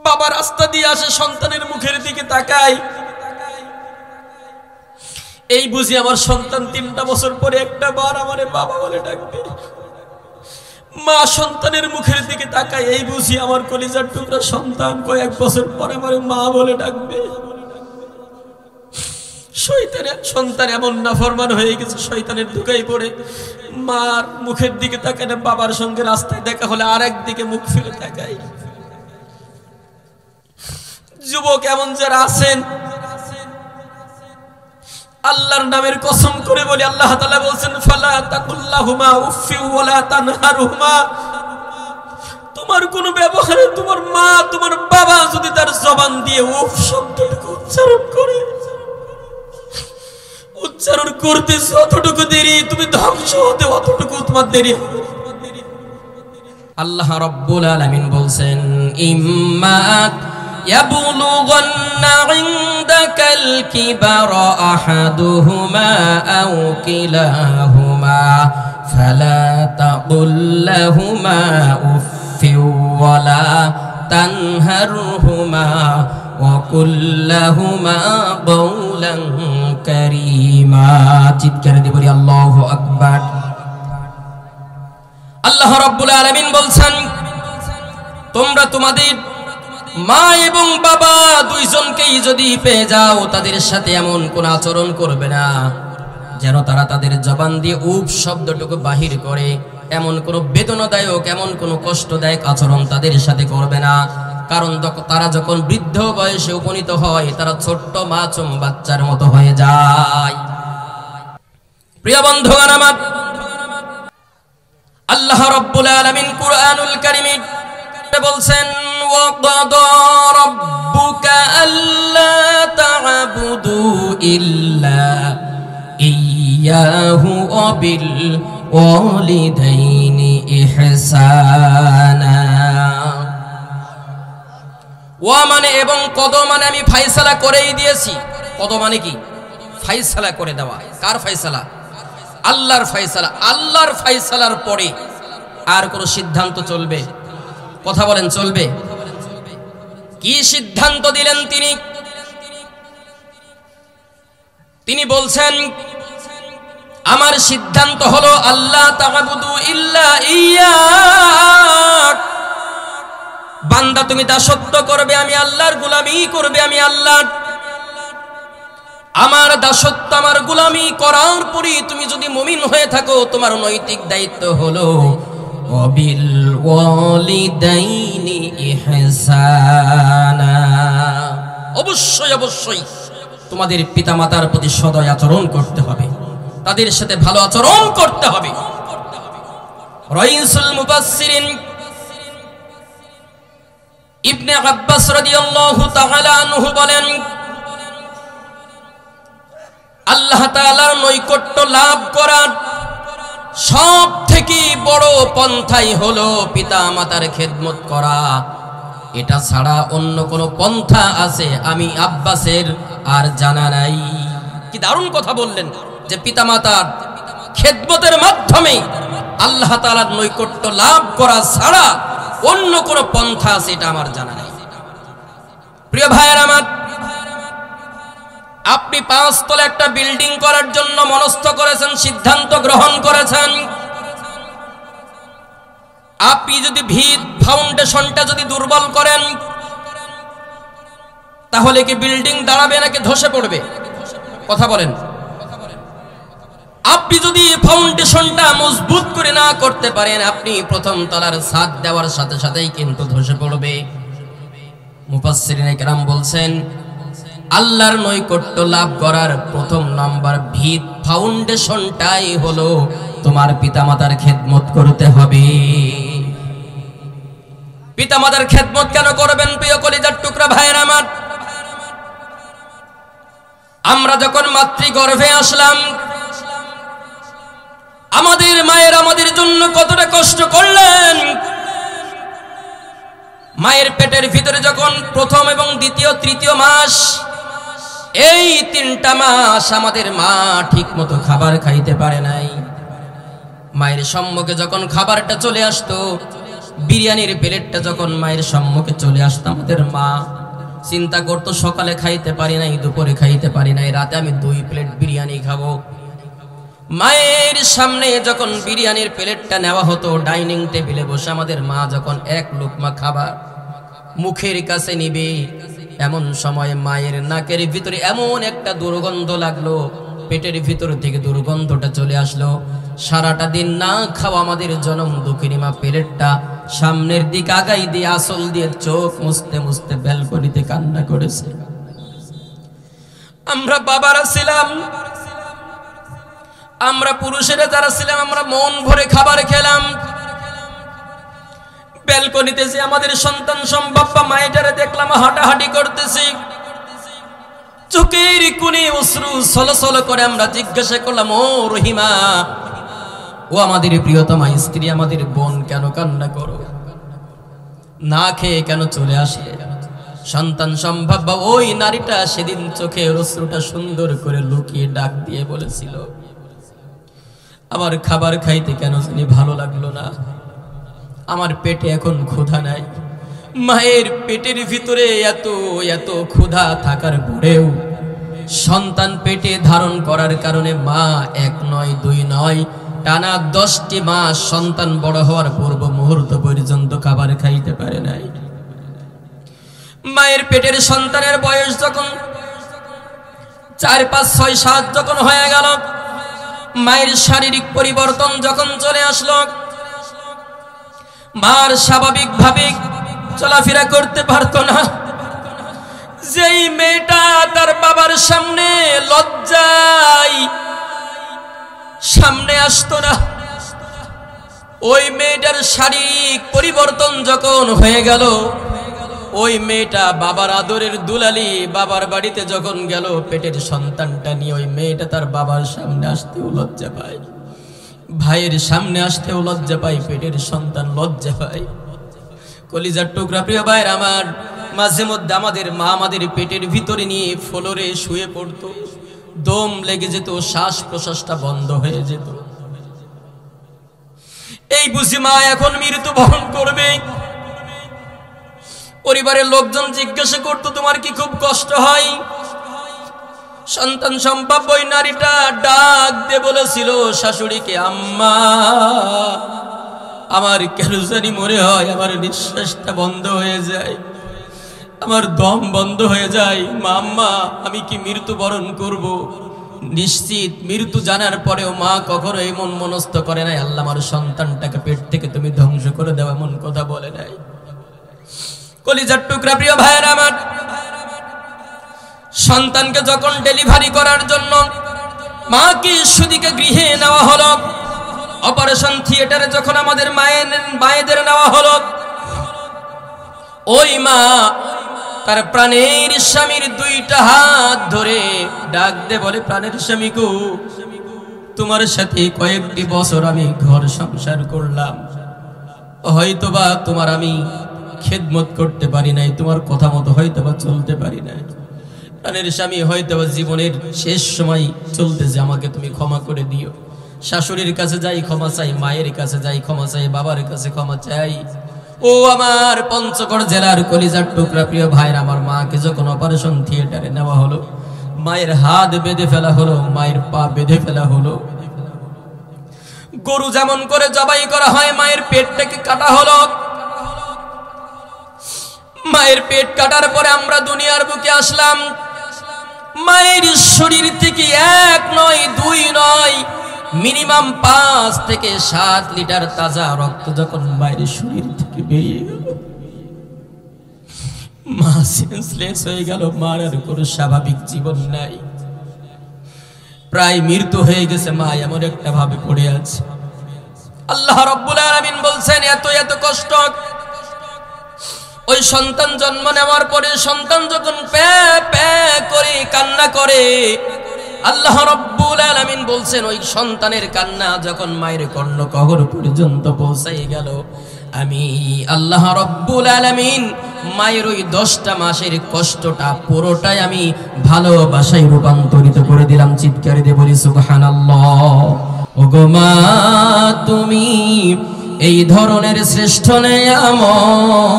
বাবা রাস্তা দিয়ে আসে, সন্তানের মুখের দিকে তাকায়, এই বুঝি আমার সন্তান 3টা বছর পরে একটা বার আমারে বাবা বলে ডাকবে। মা সন্তানের মুখের দিকে তাকায়, এই বুঝি আমার কলিজার টুকরা সন্তান কয়েক বছর পরে আমারে মা বলে ডাকবে। শয়তানের সন্তান এমন নাফরমান হয়ে গেছে, শয়তানের ধোঁকায় পড়ে মার মুখের দিকে তাকায় না, বাবার সঙ্গে রাস্তায় দেখা হলে আরেক দিকে মুখ ফিরে তাকায়। যুবক এমন যারা আছেন, আল্লাহর নামের কসম করে বলি, আল্লাহ তাআলা বলছেন ফালা তাকুল্লাহুমা উফফি ওয়ালা তানহারহুমা, তোমার কোন ব্যবহারে তোমার মা তোমার বাবা যদি তার জবান দিয়ে উফ শব্দটুকু উচ্চারণ করতে যতটুকু দেরি, তুমি ধ্বংস হতে অতটুকু তোমার দেরি হবে। আল্লাহ রাব্বুল আলামিন বলছেন ইম্মা يبلغن عندك الكبر أحدهما أو كلاهما فلا تقل لهما أف ولا تنهرهما وقل لهما قولا كريما চিৎকার দিয়ে বলি আল্লাহু আকবার। আল্লাহ রাব্বুল আলামিন বলছেন তোমরা তোমাদের মা এবং বাবা দুইজনকেই যদি পেয়ে যাও, তাদের সাথে এমন কোন আচরণ করবে না যেন তারা তাদের জবান দিয়ে উফ শব্দটুকু বাহির করে। এমন কোন বেদনাদায়ক, এমন কোন কষ্টদায়ক আচরণ তাদের সাথে করবে না, কারণ তারা যখন বৃদ্ধ বয়সে উপনীত হয় তারা ছোট্ট মাসুম বাচ্চার মতো হয়ে যায়। প্রিয় বন্ধুগণ আমার, আল্লাহ রাব্বুল আলামিন কুরআনুল কারীমে বলছেন وَقَضَى رَبُّكَ أَلَّا تَعْبُدُوا إِلَّا إِيَّاهُ وَبِالْوَالِدَيْنِ إِحْسَانًا। ওয়া মানে এবং কদ মানে আমি ফয়সালা করেই দিয়েছি। কদ মানে কি? ফয়সালা করে দেওয়া। কার ফয়সালা? আল্লাহর ফয়সালা। আল্লাহর ফয়সালার পরে আর কোন সিদ্ধান্ত চলবে? কথা বলেন, চলবে? কি সিদ্ধান্ত দিলেন তিনি? তিনি বলছেন আমার সিদ্ধান্ত হলো আল্লাহ তা'বুদু ইল্লা ইয়াক, বান্দা তুমি দাসত্ব করবে, আমি আল্লাহর গোলামি করবে। আমি আল্লাহ, আমার দাসত্ব আমার গোলামি করার পরে তুমি যদি মুমিন হয়ে থাকো, তোমার নৈতিক দায়িত্ব হলো ওয়াবিল ওয়ালিদাইনি ইহসানা, অবশ্যই অবশ্যই তোমাদের পিতামাতার প্রতি সদয় আচরণ করতে হবে, তাদের সাথে ভালো আচরণ করতে হবে। রাইসুল মুফাসসিরিন ইবনে আব্বাস রাদিয়াল্লাহু তাআলা আনহু বলেন আল্লাহ তাআলার নৈকট্য লাভ করার সব থেকে বড় পন্থাই হলো পিতা মাতার খেদমত করা। এটা ছাড়া অন্য কোন পন্থা আছে আমি আব্বাসের আর জানা নাই। কি দারুণ কথা বললেন যে পিতা মাতার খেদমতের মাধ্যমে আল্লাহ তাআলার নৈকট্য লাভ করা ছাড়া অন্য কোন পন্থা আছে এটা আমার জানা নাই। প্রিয় ভাইয়ের আমার, আপনি 5 তলা একটা বিল্ডিং করার জন্য মনস্থ করেছেন, সিদ্ধান্ত গ্রহণ করেছেন। আপনি যদি ভিত ফাউন্ডেশনটা যদি দুর্বল করেন, তাহলে কি বিল্ডিং দাঁড়াবে নাকি ধসে পড়বে? কথা বলেন। আপনি যদি ফাউন্ডেশনটা মজবুত করে না করতে পারেন, আপনি প্রথম তলার ছাদ দেওয়ার সাথে সাথেই কিন্তু ধসে পড়বে। মুফাসসিরিনে কেরাম বলছেন আল্লাহর নৈকট্য লাভ করার প্রথম নাম্বার ভিত ফাউন্ডেশনটাই হলো তোমার পিতামাতার খেদমত করতে হবে। পিতামাতার খেদমত কেন করবেন প্রিয় কলিজার টুকরা ভাইয়ের আমার? আমরা যখন মাতৃগর্ভে আসলাম, আমাদের মায়ের আমাদের জন্য কতটা কষ্ট করলেন। মায়ের পেটের ভিতরে যখন প্রথম এবং দ্বিতীয় তৃতীয় মাস, এই 3টা মাস আমাদের মা ঠিক মতো খাবার খাইতে পারে নাই। মায়ের সম্মুখে যখন খাবারটা চলে আসতো, বিরিয়ানির প্লেটটা যখন মায়ের সম্মুখে চলে আসতো, আমাদের মা চিন্তা করতো সকালে খাইতে পারি নাই, দুপুরে খাইতে পারি নাই, রাতে আমি 2 প্লেট বিরিয়ানি খাবো। মায়ের সামনে যখন বিরিয়ানির প্লেটটা নেওয়া হতো, ডাইনিং টেবিলে বসে আমাদের মা যখন 1 লোকমা খাবার মুখের কাছে নিবে, এমন সময় মায়ের নাকের ভিতরে এমন একটা দুর্গন্ধ লাগলো, পেটের ভিতর থেকে দুর্গন্ধটা চলে আসলো। সারাটা দিন না খাওয়া আমাদের জনম দুঃখিনী মা প্লেটটা সামনের দিকে আগাই দিয়ে আসল দিয়ে চোখ মুছতে মুছতে ব্যালকনিতে কান্না করেছে। আমরা বাবারা ছিলাম, আমরা পুরুষেরা যারা ছিলাম, আমরা মন ভরে খাবার খেলাম। ব্যালকনিতে যে আমাদের সন্তান সম্বাপ্পা মায়েটারে দেখলাম হাঁটাহাঁটি করতেছি, চোখের কোণে অশ্রু ছলছল করে। আমরা জিজ্ঞাসা করলাম, ও রহিমা, ও আমাদের প্রিয়তমা স্ত্রী, আমাদের বোন, কেন কান্না করো? না খেয়ে কেন চলে আসে? সন্তান সম্ভাব্য ওই নারীটা সেদিন চোখের অশ্রুটা সুন্দর করে লুকিয়ে ডাক দিয়ে বলেছিল, আমার খাবার খাইতে কেন জানি ভালো লাগলো না, আমার পেটে এখন ক্ষুধা নাই। মায়ের পেটের ভিতরে এত এত ক্ষুধা থাকার পরেও সন্তান পেটে ধারণ করার কারণে মা 1 নয় 2 নয় টানা 10টি মাস সন্তান বড় হওয়ার পূর্ব মুহূর্ত পর্যন্ত খাবার খাইতে পারে নাই। মায়ের পেটের সন্তানের বয়স যখন 4, 5, 6, 7 যখন হয়ে গেল, মায়ের শারীরিক পরিবর্তন যখন চলে আসলো, মার স্বাভাবিকভাবে চলাফেরা করতে পারতো না। যেই মেয়েটা তার বাবার সামনে লজ্জায় সামনে আসতো না, ওই মেয়েটার শারীরিক পরিবর্তন যখন হয়ে গেল, ওই মেয়েটা বাবার আদরের দুলালি বাবার বাড়িতে যখন গেল, পেটের সন্তানটা নিয়ে ওই মেয়েটা তার বাবার সামনে আসতেও লজ্জা পায়, ভাইয়ের সামনে আসতেও লজ্জা পায়, পেটের সন্তান লজ্জা পায়। কলিজার টুকরা প্রিয় ভাইয়ের আমার, মাঝে মধ্যে আমাদের মা আমাদের পেটের ভিতরে নিয়ে ফ্লোরে শুয়ে পড়তো, দম লেগে যেত, শ্বাস প্রশ্বাসটা বন্ধ হয়ে যেত। এই বুঝি মা এখন মৃত্যুবরণ করবে। পরিবারের লোকজন জিজ্ঞাসা করতো, তোমার কি খুব কষ্ট হয়? সন্তান সম্ভাব্য ওই নারীটা ডাক দিয়ে বলেছিল শাশুড়িকে, আম্মা, আমার কেন জানি মনে হয় আমার নিঃশ্বাসটা বন্ধ হয়ে যায়, আমার দম বন্ধ হয়ে যায়। মা, আম্মা, আমি কি মৃত্যুবরণ করব? নিশ্চিত মৃত্যু জানার পরেও মা কখনো এমন মনস্থ করে নাই, আল্লাহ আমার সন্তানটাকে পেট থেকে তুমি ধ্বংস করে দাও, এমন কথা বলে নাই। কলিজার টুকরা প্রিয় ভাইয়ের আমার, সন্তানকে যখন ডেলিভারি করার জন্য মাকে সুদিকে গৃহে নেওয়া হলো, অপারেশন থিয়েটারে যখন আমাদের মায়েদের নেওয়া হলো, ওই মা তার প্রাণের স্বামীর 2টা হাত ধরে ডাক দে বলে, প্রাণের স্বামী গো, তোমার সাথে কয়েকটি বছর আমি ঘর সংসার করলাম, হয়তোবা তোমার আমি খেদমত করতে পারি নাই, তোমার কথা মতো হয়তোবা চলতে পারি নাই, প্রাণের স্বামী হয়তোবা জীবনের শেষ সময় চলতেছে, আমাকে তুমি ক্ষমা করে দিও। শাশুড়ির কাছে যাই ক্ষমা চাই, মায়ের কাছে যাই ক্ষমা চাই, বাবার কাছে ক্ষমা চাই। ও আমার পঞ্চগড় জেলার কলিজার টুকরা প্রিয় ভাইরা আমার, মাকে যখন অপারেশন থিয়েটারে নেওয়া হলো, মায়ের হাত বেঁধে ফেলা হলো, মায়ের পা বেঁধে ফেলা হলো, গরু যেমন করে জবাই করা হয় মায়ের পেটটাকে কাটা হলো। মায়ের পেট কাটার পরে আমরা দুনিয়ার বুকে আসলাম। মায়ের শরীর থেকে 1 নয় 2 নয় মিনিমাম 5 থেকে 7 লিটার তাজা রক্ত যখন মায়ের শরীর থেকে বেরিয়ে গেল, মা সেন্সলেস হয়ে গেল, মার আর কোনো স্বাভাবিক জীবন নাই, প্রায় মৃত্যু হয়ে গেছে। মা এমন একটা ভাবে পড়ে আছে। আল্লাহ রাব্বুল আলামিন বলছেন, এত এত কষ্ট। ওই সন্তান জন্ম নেওয়ার পরে সন্তান যখন প্যা প্যা করে কান্না করে, আল্লাহ রাব্বুল আলামিন বলছেন, ওই সন্তানের কান্না যখন মায়ের কর্ণকহর পর্যন্ত পৌঁছাই গেল, আমি আল্লাহ রাব্বুল আলামিন মায়ের ওই 10টা মাসের কষ্টটা পুরোটাই আমি ভালোবাসায় রূপান্তরিত করে দিলাম। চিৎকার দিয়ে বলি সুবহানাল্লাহ। ওগো মা, তুমি এই ধরনের শ্রেষ্ঠ নেয়ামত,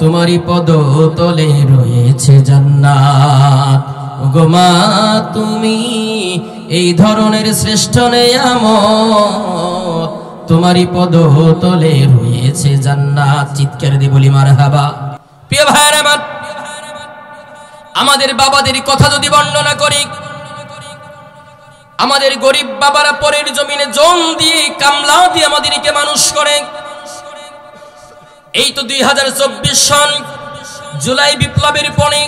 তোমারই পদতলে রয়েছে জান্নাত। ওগো মা তুমি এই ধরনের শ্রেষ্ঠ নেয়ামত, তোমারই পদতলে রয়েছে জান্নাত। চিৎকার দিয়ে বলি মারহাবা। প্রিয় ভাইরা আমার, আমাদের বাবাদের কথা যদি বর্ণনা করি, আমাদের গরিব বাবারা পরের জমিনে জম দিয়ে কামলা দিয়ে আমাদেরকে মানুষ করে। এই তো 2024 সন জুলাই বিপ্লবের পরে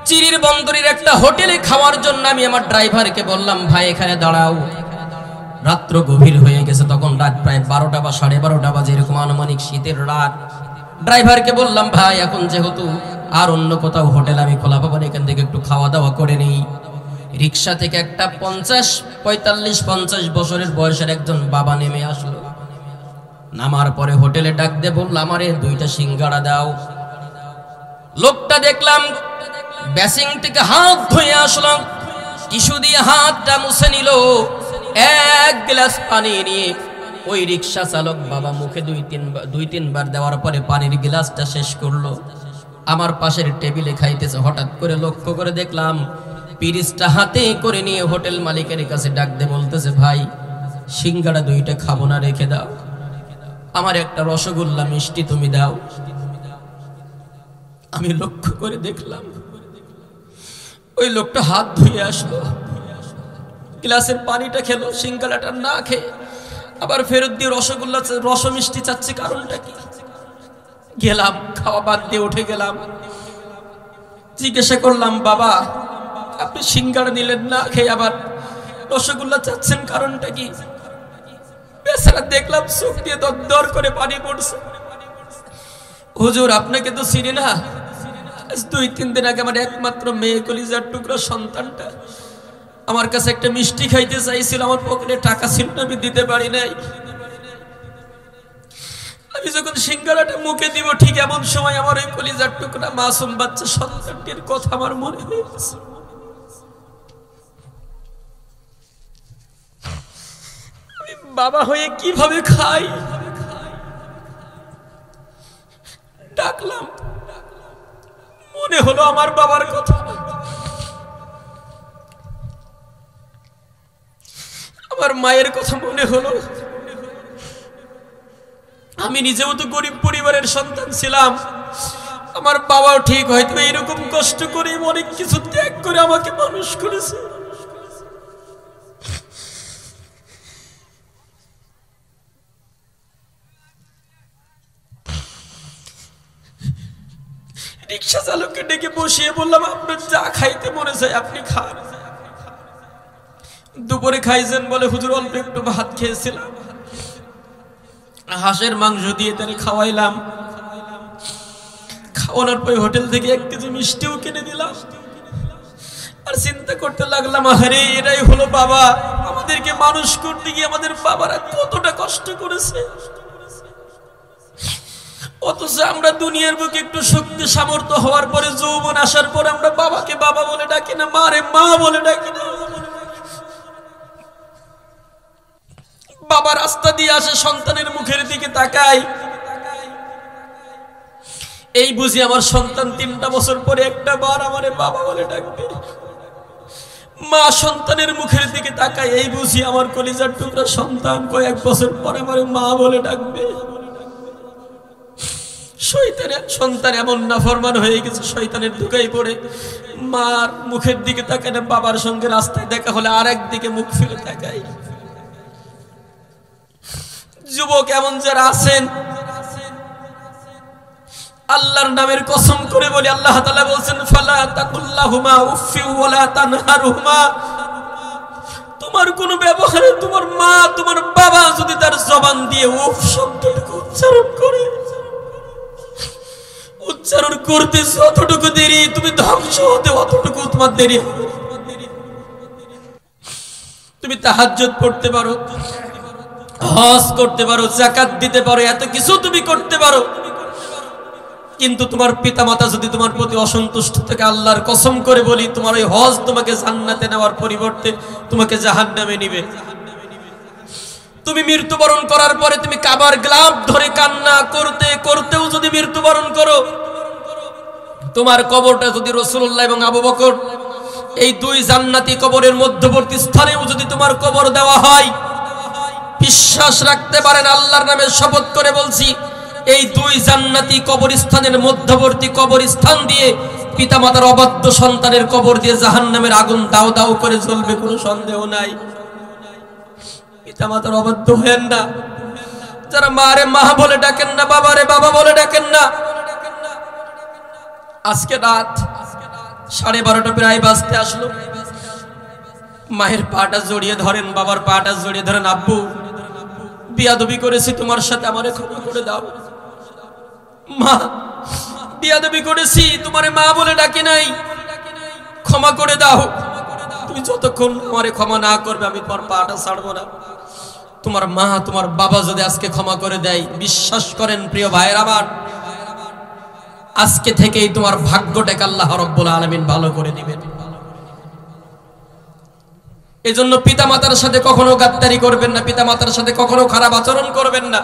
চিরির বন্দরের একটা হোটেলে খাওয়ার জন্য আমি আমার ড্রাইভারকে বললাম, ভাই এখানে দাঁড়াও। রাত্র গভীর হয়ে গেছে, তখন রাত প্রায় 12টা বা 12:30 বাজে, এরকম আনুমানিক শীতের রাত। ড্রাইভারকে বললাম, ভাই এখন যেহেতু আর অন্য কোথাও হোটেল আমি খোলা পাবো না, এখান থেকে একটু খাওয়া দাওয়া করে নেই। রিক্সা থেকে একটা 45-50 বছরের বয়সের একজন বাবা নেমে আসলো। নামার পরে হোটেলে ডাক দিয়ে বলল, আমারে 2টা সিঙ্গাড়া দাও। লোকটা দেখলাম বেসিং থেকে হাত ধুয়ে আসলো, টিস্যু দিয়ে হাতটা মুছে নিল, 1 গ্লাস পানি নিয়ে ওই রিক্সা চালক বাবা মুখে 2-3 বার দেওয়ার পরে পানির গ্লাসটা শেষ করলো। আমার পাশের টেবিলে খাইতেছে, হঠাৎ করে লক্ষ্য করে দেখলাম পিরিচটা হাতে করে নিয়ে হোটেল মালিকের কাছে ডাক দিয়ে বলতেছে, ভাই সিঙ্গাড়া 2টা খাবো না, রেখে দাও, আমার একটা রসগোল্লা মিষ্টি তুমি দাও। আমি লক্ষ্য করে দেখলাম ওই লোকটা হাত ধুয়ে আসলো, গ্লাসের পানিটা খেলো, সিঙ্গাড়াটা না খেয়ে আবার ফেরত দিয়ে রসগোল্লা রস মিষ্টি চাচ্ছে, কারণটা কি? গেলাম, খাওয়া বাদ দিয়ে উঠে গেলাম, জিজ্ঞাসা করলাম, বাবা আপনি সিঙ্গাড়া নিলেন না খেয়ে আবার রসগোল্লা চাচ্ছেন, কারণটা কি? বেচারা দেখলাম চোখ দিয়ে দর করে পানি পড়ছে। হুজুর আপনাকে তো চিনি না, 2-3 দিন আগে আমার একমাত্র মেয়ে কলিজার টুকরা সন্তানটা আমার কাছে একটা মিষ্টি খাইতে চাইছিল, আমার পকেটে টাকা ছিল না, আমি দিতে পারি নাই। আমি যখন সিঙ্গাড়াটা মুখে দিব ঠিক এমন সময় আমার ওই কলিজার টুকরা মাসুম বাচ্চা সন্তানটির কথা আমার মনে হয়েছে। আমি বাবা হয়ে কিভাবে খাই? ডাকলাম, মনে হলো আমার বাবার কথা, আমার মায়ের কথা মনে হলো। আমি নিজেও তো গরিব পরিবারের সন্তান ছিলাম, আমার বাবাও ঠিক হয়তো এইরকম কষ্ট করে অনেক কিছু ত্যাগ করে আমাকে মানুষ করেছে। রিক্সা চালককে ডেকে বসিয়ে বললাম, আপনার যা খাইতে মনে চায় আপনি খান। দুপুরে খাইছেন বলে, হুজুর অল্প একটু ভাত খেয়েছিলাম, হাঁসের মাংস দিয়ে তাহলে খাওয়াইলাম। খাওয়ানোর পরে হোটেল থেকে 1 কেজি মিষ্টিও কিনে দিলাম। আর চিন্তা করতে লাগলাম, আরে এটাই হলো বাবা, আমাদেরকে মানুষ করতে গিয়ে আমাদের বাবারা কতটা কষ্ট করেছে, অথচ আমরা দুনিয়ার বুকে একটু শক্তি সামর্থ্য হওয়ার পরে, যৌবন আসার পরে আমরা বাবাকে বাবা বলে ডাকি না, মারে মা বলে ডাকি না। বাবা রাস্তা দিয়ে আসে, সন্তানের মুখের দিকে তাকায়, এই বুঝি আমার সন্তান 3টা বছর পরে একটা বার আমারে বাবা বলে ডাকবে। মা সন্তানের মুখের দিকে তাকায়, এই বুঝি আমার কলিজার টুকরা সন্তান কয়েক বছর পরে আমারে মা বলে ডাকবে। শয়তানের সন্তান এমন নাফরমান হয়ে গেছে, শয়তানের ধোঁকায় পড়ে মার মুখের দিকে তাকায় না, বাবার সঙ্গে রাস্তায় দেখা হলে আরেক দিকে মুখ ফিরে তাকায়। যুবক এমন যারা আছেন, আল্লাহর নামের কসম করে বলি, আল্লাহ তাআলা বলছেন, ফালা তাকুল্লাহুমা উফফি ওয়ালা তানহারহুমা। তোমার কোন ব্যবহারে তোমার মা তোমার বাবা যদি তার জবান দিয়ে উফ শব্দটুকু উচ্চারণ করতে যতটুকু দেরি, তুমি ধ্বংস হতে অতটুকু তোমার দেরি হবে। তুমি তাহাজ্জুদ পড়তে পারো, হজ করতে পারো, যাকাত দিতে পারো, এত কিছু তুমি করতে পারো, কিন্তু তোমার পিতামাতা যদি তোমার প্রতি অসন্তুষ্ট থাকে, আল্লাহর কসম করে বলি, তোমার ওই হজ তোমাকে জান্নাতে নেওয়ার পরিবর্তে তোমাকে জাহান্নামে নিবে। তুমি মৃত্যুবরণ করার পরে তুমি কাবার গ্লাভ ধরে কান্না করতে করতেও যদি মৃত্যুবরণ করো, তোমার কবরটা যদি রাসূলুল্লাহ এবং আবু বকর এই দুই জান্নাতি কবরের মধ্যবর্তী স্থানেও যদি তোমার কবর দেওয়া হয়, বিশ্বাস রাখতে পারেন, আল্লাহর নামে শপথ করে বলছি, এই দুই জান্নাতি কবরস্থানের মধ্যবর্তী কবরস্থান দিয়ে পিতামাতার অবাধ্য সন্তানের কবর দিয়ে জাহান্নামের আগুন দাও দাও করে জ্বলবে, কোনো সন্দেহ নাই। পিতামাতার অবাধ্য হয়েন না। যারা মারে মা বলে ডাকেন না, বাবারে বাবা বলে ডাকেন না, আজকে রাত 12:30 প্রায় বাজতে আসলো, মায়ের পাটা জড়িয়ে ধরেন, বাবার পাটা জড়িয়ে ধরেন, আব্বু বিয়াদবি করেছি তোমার সাথে, আমারে ক্ষমা করে দাও। মা বিয়াদবি করেছি, তোমারে মা বলে ডাকি নাই, ক্ষমা করে দাও। তুমি যতক্ষণ আমারে ক্ষমা না করবে আমি তোমার পাটা ছাড়বো না। তোমার মা তোমার বাবা যদি আজকে ক্ষমা করে দেয়, বিশ্বাস করেন প্রিয় ভাইয়ের আমার, আজকে থেকেই তোমার ভাগ্যটাকে আল্লাহ রাব্বুল আলামিন ভালো করে দিবেন। এজন্য পিতামাতার সাথে কখনো গাদ্দারি করবেন না, পিতামাতার সাথে কখনো খারাপ আচরণ করবেন না।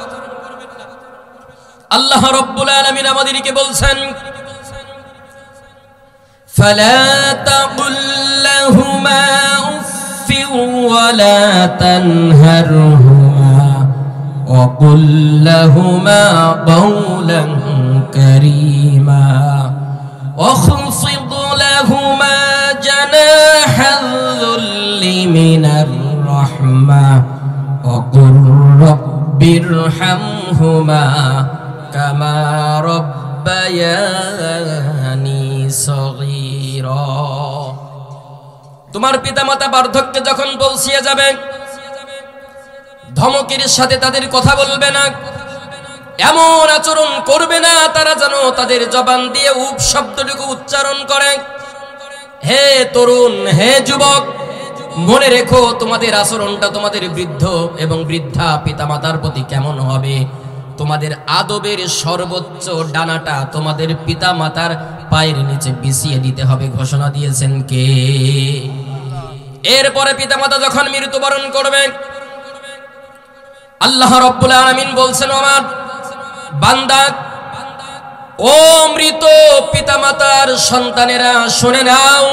আল্লাহ রাব্বুল আলামিন আমাদেরকে বলছেন, ফালা তাকুল লাহুমা উফফিন ওয়ালা তানহারহুমা ওয়া কুল লাহুমা কাওলান কারীমা واخفض لهما جناح الذل من الرحمة وقل رب ارحمهما كما ربياني صغيرا। তোমার পিতামাতা বার্ধক্যে যখন পৌঁছিয়ে যাবে, ধমকের সাথে তাদের কথা বলবে না, এমন আচরণ করবে না তারা যেন তাদের জবান দিয়ে উপ শব্দটুকু উচ্চারণ করে। হে তরুণ, হে যুবক, মনে রেখো তোমাদের আচরণটা তোমাদের বৃদ্ধ এবং বৃদ্ধা পিতামাতার প্রতি কেমন হবে। তোমাদের আদবের সর্বোচ্চ ডানাটা তোমাদের পিতামাতার পায়ের নিচে বিছিয়ে দিতে হবে, ঘোষণা দিয়েছেন কে? এরপরে পিতামাতা যখন মৃত্যুবরণ করবে, আল্লাহ রাব্বুল আলামিন বলছেন, আমার বান্দা, ও মৃত পিতামাতার সন্তানেরা শুনে নাও,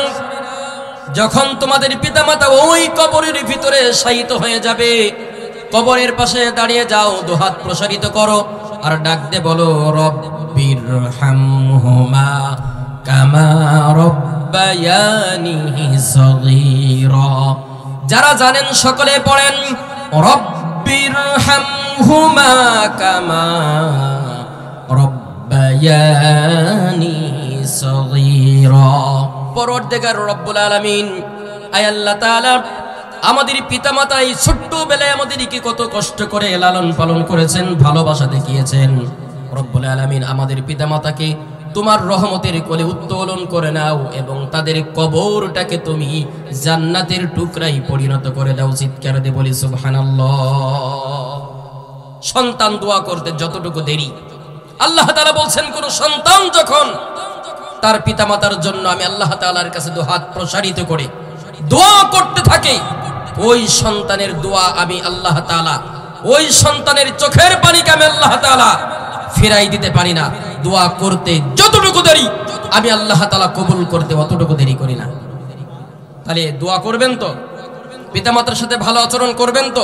যখন তোমাদের পিতামাতা ওই কবরের ভিতরে শায়িত হয়ে যাবে, কবরের পাশে দাঁড়িয়ে যাও, দুহাত প্রসারিত করো আর ডাক দে বলো, রব্বিরহামহুমা কামা রব্বায়ানি সগীরা। যারা জানেন সকলে পড়েন, রব্বিরহামহুমা কামা রব্বায়ানি সগীরা। পরওয়ারদিগার রব্বুল আলামিন, আয় আল্লাহ তাআলা, আমাদের পিতামাতা এই ছোট্ট বেলায় আমাদেরকে কত কষ্ট করে লালন পালন করেছেন, ভালোবাসা দেখিয়েছেন। রব্বুল আলামিন আমাদের পিতামাতাকে তোমার রহমতের কোলে উত্তোলন করে নাও এবং তাদের কবরটাকে তুমি জান্নাতের টুকরায় পরিণত করে দাও। চিৎকার দিয়ে বলি সুবহানাল্লাহ। সন্তান দোয়া করতে যতটুকু দেরি, আল্লাহ তাআলা বলছেন, কোন সন্তান যখন তার পিতামাতার জন্য আমি আল্লাহ তাআলার কাছে দুহাত প্রসারিত করে দোয়া করতে থাকে, ওই সন্তানের দোয়া আমি আল্লাহ তাআলা, ওই সন্তানের চোখের পানিকে আমি আল্লাহ তাআলা ফিরাই দিতে পারি না। দোয়া করতে যতটুকু দেরি, আমি আল্লাহ তাআলা কবুল করতে অতটুকু দেরি করি না। তাহলে দোয়া করবেন তো, পিতামাতার সাথে ভালো আচরণ করবেন তো।